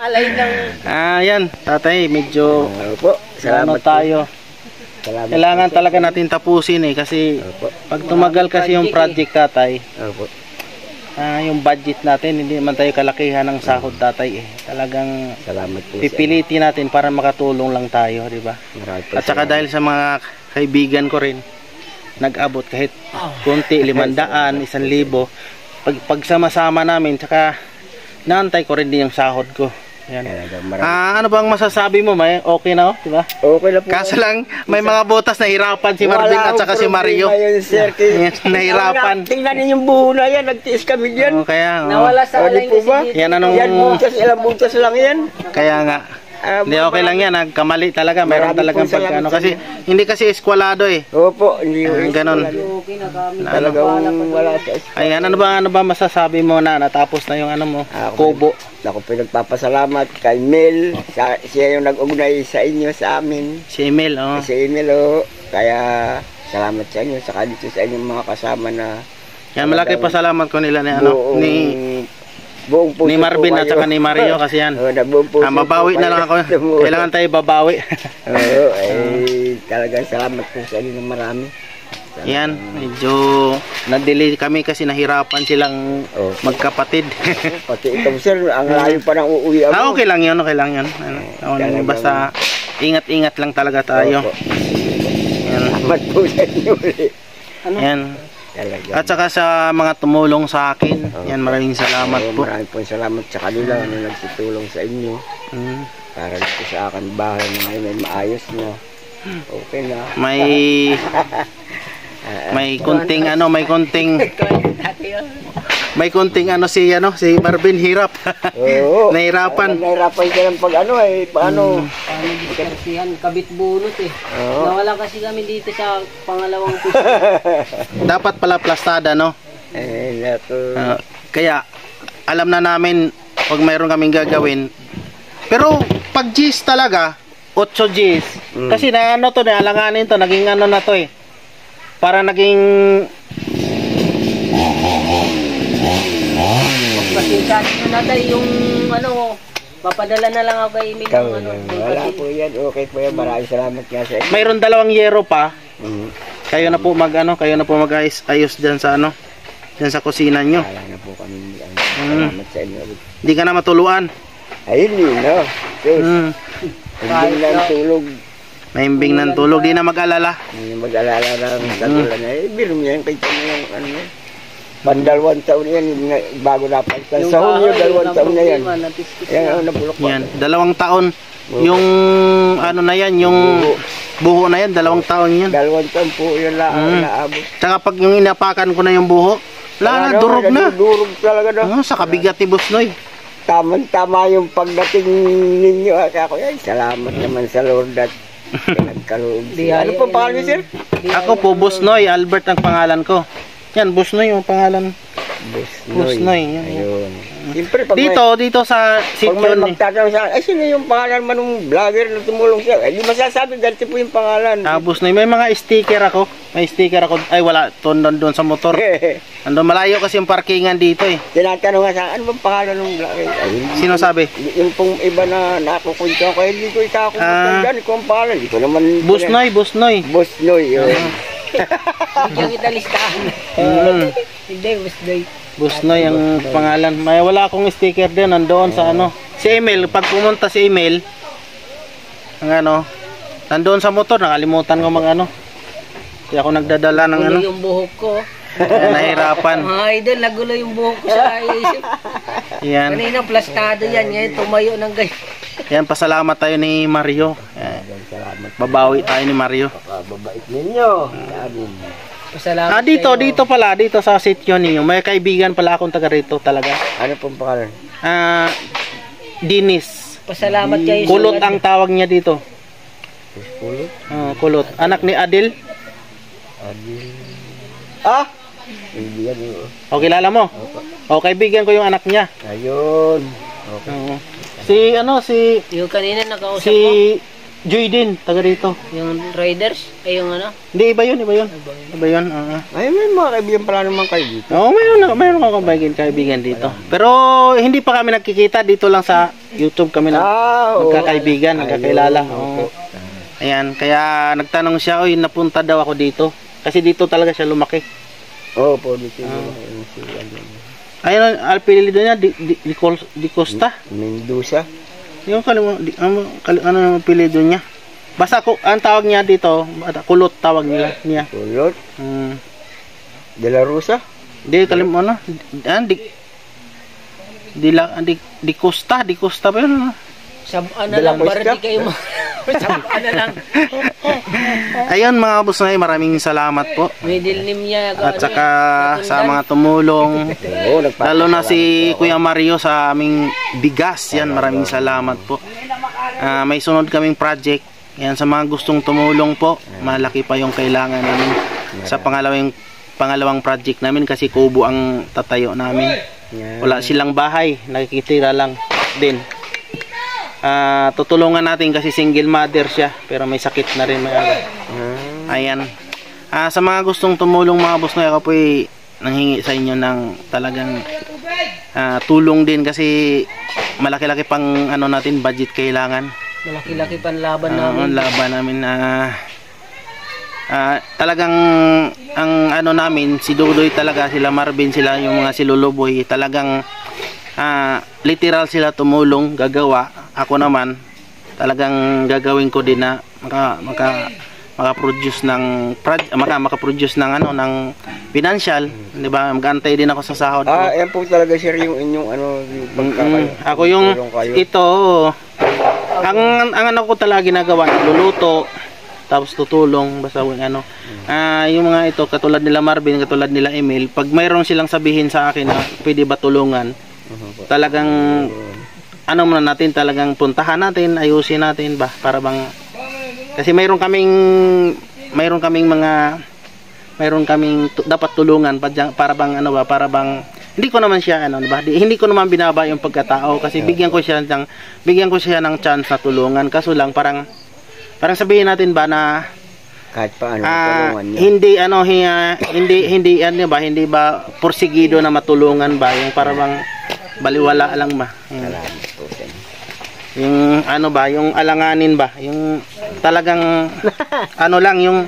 nakalain ng... Yan, tatay, medyo Opo, salamat tayo. Salamat Kailangan talaga natin tapusin kasi pag tumagal kasi yung project tatay, Opo. yung budget natin, hindi man tayo kalakihan ng sahod tatay Talagang Salamat po. pipilitin natin para makatulong lang tayo, di ba? At saka dahil sa mga kaibigan ko rin, nag-abot kahit kunti, 500, 1,000. Pag sama-sama namin, saka naantay ko rin din yung sahod ko. Yan. Ano bang masasabi mo, May? Okay na, di ba? Okay na po. Kaso lang, may mga butas na hirapan si Marvin at saka si Mario. Nahirapan. Tingnan niyo yung buho na yan, nagtiis kami diyan. Kaya Nawala sa alay po ba? kasi yan anong... Yan butas, ilang butas lang yan. Kaya nga. Hindi, okay lang yan. Nagkamali talaga. Mayroon talagang pagkano. Kasi hindi kasi eskwalado Opo, hindi ganon. okay na kami. Talagang wala sa Ayan, ano ba masasabi mo na natapos na yung ano mo? Kubo. Ako pinagpapasalamat kay Mel. Siya yung nag-ugnay sa inyo, sa amin. Si Emil, Si Emil, Kaya salamat sa inyo. Saka dito sa inyong mga kasama na... Yan, malaki pa salamat ko nila buong puso ni Marvin at saka ni Mario kasi yan. Mabawi na lang ako. Kailangan tayo babawi. Talagang salamat po sa inyo ng marami. Yan, medyo na-delay kami kasi nahirapan silang magkapatid. Pati ito sir, ang layo pa ng uuwi ako. Okay lang yun, okay lang yun. Basta ingat-ingat lang talaga tayo. Yan. Salamat po sa inyo ulit. Yan. At saka sa mga tumulong sa akin, yan, maraming salamat po. Maraming po salamat sa kanila na nagsitulong sa inyo. Para dito sa akin bahay na ngayon ay maayos na. Okay na. May konting si Marvin hirap. Nahirapan. Nahirapan siya ng paano. Paano diskarsihan, kabit bunot Nawala kasi kami dito sa pangalawang piso. Dapat pala plastada, no? Kaya alam na namin pag mayroon kaming gagawin. Pero pag G's talaga, 8 G's. Kasi alanganin to, naging na to Para naging Pasensyahan nyo na tayo yung papadala na lang ako kay Emil Wala po yan, okay po yan. Maraming salamat nga sa inyo. Mayroon 2 yero pa. Kayo na po mag-ayos diyan sa diyan sa kusina nyo. Wala na po kami. Salamat sa inyo. Hindi ka na matuluan. Ayun hindi lang tulog. Maimbing ng tulog, di na mag-alala. Hindi mag-alala ng tagulan na. Biro mo yan, kaya yung pandalawang taon yan, bago napagtan. Sa Hunyo, 2 taon na yan. Yan, napulok pa. Yan, 2 taon. Yung na yan, yung buho na yan, 2 taon yan. 2 taon po yun naabot. Tsaka pag yung inapakan ko na yung buho, durog na. Durog talaga na. Sa kabigat ni Busnoy. Tama yung pagdating ninyo. Salamat naman sa Lord at pinagkaloob. Ano pa pangalan niyo, sir? Ako po, Busnoy. Albert ang pangalan ko. Yan, Busnoy yung pangalan. Busnoy. Ayun. Siyempre, dito sa sitio pag may magtatanong sa akin, sino yung pangalan man ng vlogger na tumulong siya? Hindi masasabi, ganito po yung pangalan. Busnoy. May mga sticker ako. Ay, wala. Doon sa motor. Andun malayo kasi yung parkingan dito Tinatanong nga sa akin, ano bang pangalan ng vlogger? Sino sabi? Yung pong iba na nakukunta ko, hindi ko ikakukunta dyan. Ikaw ang pangalan. Hindi ko naman... Busnoy. Yun. Yung italistahan. Hindi, Busnoy ang pangalan. Wala akong sticker din. Nandoon sa si Emil. Pag pumunta si Emil, nandoon sa motor. Nakalimutan ko Kaya ako nagdadala ng yung buhok ko. Nahirapan. Mga idol, nagulo yung buhok ko sa isip. Yan. Kanina plastado yan. Ngayon tumayo ng Yan, pasalamat tayo ni Mario. Babawi tayo ni Mario. Babait ninyo. Pasalamat dito pala, dito sa sitio ninyo. May kaibigan pala akong taga rito talaga. Ano pong pangalan? Dinis. Pasalamat kayo. Kulot ang tawag niya dito. Kulot? Kulot. Anak ni Adil. Hindi yan. O, kilala mo? O, kaibigan ko yung anak niya. Ayun. Si yung kanina nakausap si Joy din, taga dito. Yung riders, ay yung ano? Hindi, iba yun. Iba yun, Ay, may mga kaibigan pala naman kayo dito. Oo, mayroon akong kaibigan dito. Pero hindi pa kami nagkikita, dito lang sa YouTube kami nagkakaibigan, nagkakilala. Oo. Ayan, kaya nagtanong siya, oy, napunta daw ako dito. Kasi dito talaga siya lumaki. Oo, po, dito. Ayun, apelido niya, Di Costa. Mendoza. Yung ano ang apelido niya? Basta ang tawag niya dito, Kulot tawag niya. Kulot? De La Rosa? Di Costa ba yun? Sabaan na lang, para di kayo sabaan na lang. Ayun mga boss na maraming salamat po. Middle name niya. At saka sa mga tumulong. Lalo na si Kuya Mario sa aming bigas. Yan, maraming salamat po. May sunod kaming project. Yan, sa mga gustong tumulong po. Malaki pa yung kailangan namin sa pangalawang project namin kasi kubo ang tatayo namin. Wala silang bahay. Nakikitira lang din. Tutulungan natin kasi single mother siya pero may sakit na rin ayan. Sa mga gustong tumulong mga boss na, ako po nanghingi sa inyo ng talagang tulong din kasi malaki-laki pang ano natin budget kailangan. Malaki-laki pang laban namin. Laban namin talagang ang ano namin si Dudoy talaga, sila Marvin, sila yung mga siluluboy talagang literal sila tumulong, gagawa. Ako naman talagang gagawin ko din na maka-produce ng ng financial, di ba? Mag-antay din ako sa sahod. Yan po talaga sir yung inyong ano ako yung ito ang ano ko talaga ginagawa, luluto tapos tutulong basta ano. Yung mga ito katulad nila Marvin, katulad nila Emil, pag mayroon silang sabihin sa akin na pwede ba tulungan, talagang ano muna natin, talagang puntahan natin, ayusin natin ba para bang kasi mayroon kaming dapat tulungan para bang ano ba, para bang hindi ko naman siya ano ba, hindi ko naman binaba yung pagkatao kasi bigyan ko siya ng chance na tulungan, kaso lang parang sabihin natin ba na kahit paano tulungan niya. Hindi ba porsigido na matulungan ba, yung para bang baliwala lang ba. Yung ano ba, yung alanganin ba, yung talagang ano lang, yung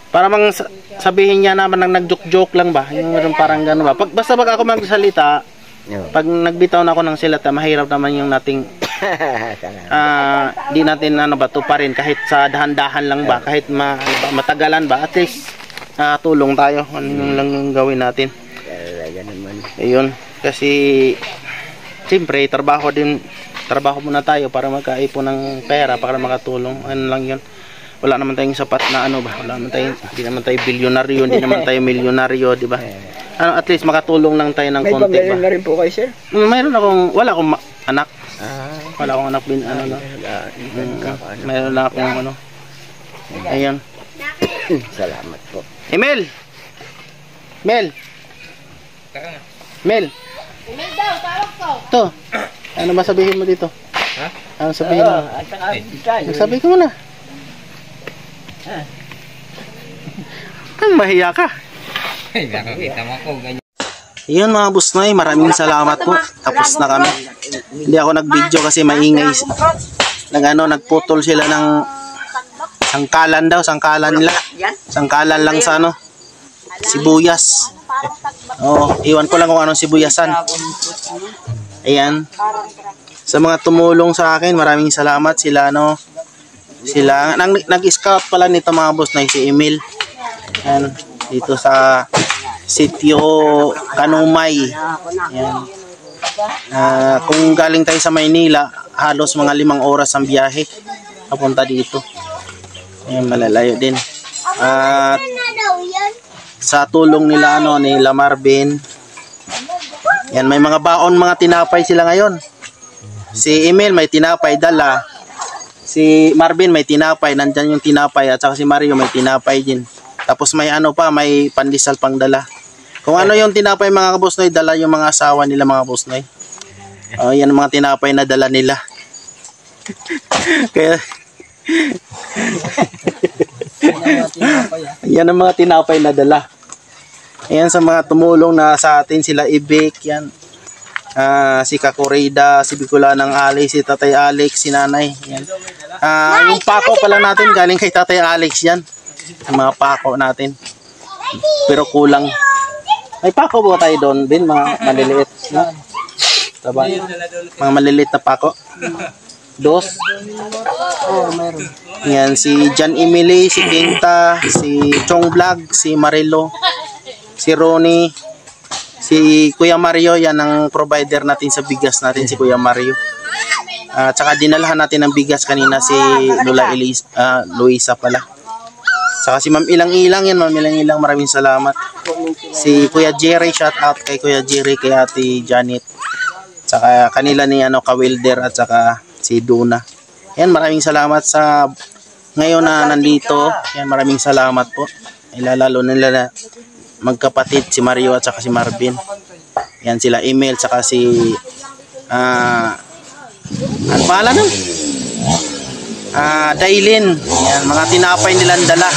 para bang sabihin niya naman nang nagjoke-joke lang ba, yung parang gano'n ba. Basta pag ako magsalita, pag nagbitaw na ako ng salita, mahirap naman yung nating di natin ano ba tuparin kahit sa dahan-dahan lang ba, kahit matagalan ba, at least tulong tayo, ano lang yung gawin natin. Ayun, kasi siyempre trabaho muna tayo para magkaipon ng pera para makatulong, ano lang yun. Wala naman tayong sapat na ano ba, hindi naman tayo bilyonaryo, hindi naman tayo milyonaryo, di ba? At least makatulong lang tayo ng konti ba. May pamilya na rin po kayo sir? Wala akong anak. Wala akong anak din ano. Mayroon lang akong ano. Ayun. Salamat po. Emil daw, tawag ko. To. Ano ba sabihin mo dito? Ha? Ano sabihin mo? Sabi ko muna. Mahiya ka. Ay, nakakita mo ako ganyan. Yun mga boss noy, maraming salamat po. Tapos na kami. Hindi ako nag-video kasi maingay. Nagputol sila ng sangkalan daw, sangkalan nila. Sangkalan lang sa ano, sibuyas. Iwan ko lang kung anong sibuyasan. Ayan. Sa mga tumulong sa akin, maraming salamat sila nag-scout pala nito mga boss na si Emil. Ayan, dito sa Sitio Kanumay. Ayan. Kung galing tayo sa Maynila, halos mga 5 oras ang biyahe papunta dito. Ayan, malalayo din. At sa tulong nila nila Marvin, yan, may mga baon, mga tinapay sila ngayon. Si Emil may tinapay dala, si Marvin may tinapay, nandyan yung tinapay, at saka si Mario may tinapay din. Tapos may may pandesal pang dala. Kung ano yung tinapay mga kabusnoy, dala yung mga asawa nila mga kabusnoy. Yan ang mga tinapay na dala nila. Yan ang mga tinapay na dala. Ayan sa mga tumulong na sa atin, sila Ibik, yan. Si Kakurida, si Bicolanang Alex, si Tatay Alex, si Nanay. Yan. Yung pako pala natin galing kay Tatay Alex yan. Yung mga pako natin. Pero kulang. May pako ba tayo doon, Ben? Mga maliliit. No? Diba? Mga maliliit na pako. Dos. Oo, mayroon. Yan, si John Emily, si Quinta, si Chong Vlog, si Marilo, si Ronnie, si Kuya Mario, yan ang provider natin sa bigas natin, si Kuya Mario. Tsaka dinalahan natin ng bigas kanina si Lola Luisa pala. Tsaka si Ma'am Ilang-Ilang yan, Ma'am Ilang-Ilang, maraming salamat. Si Kuya Jerry, shout out kay Kuya Jerry, kay Ate Janet. Tsaka kanila ni Kawilder at tsaka si Duna. Yan, maraming salamat sa ngayon na nandito. Yan, maraming salamat po. Ilalalo nila na magkapatid si Mario at saka si Marvin. Yan sila Emil saka si ano pala nun? Dailin. Yan, mga tinapay nilang dala.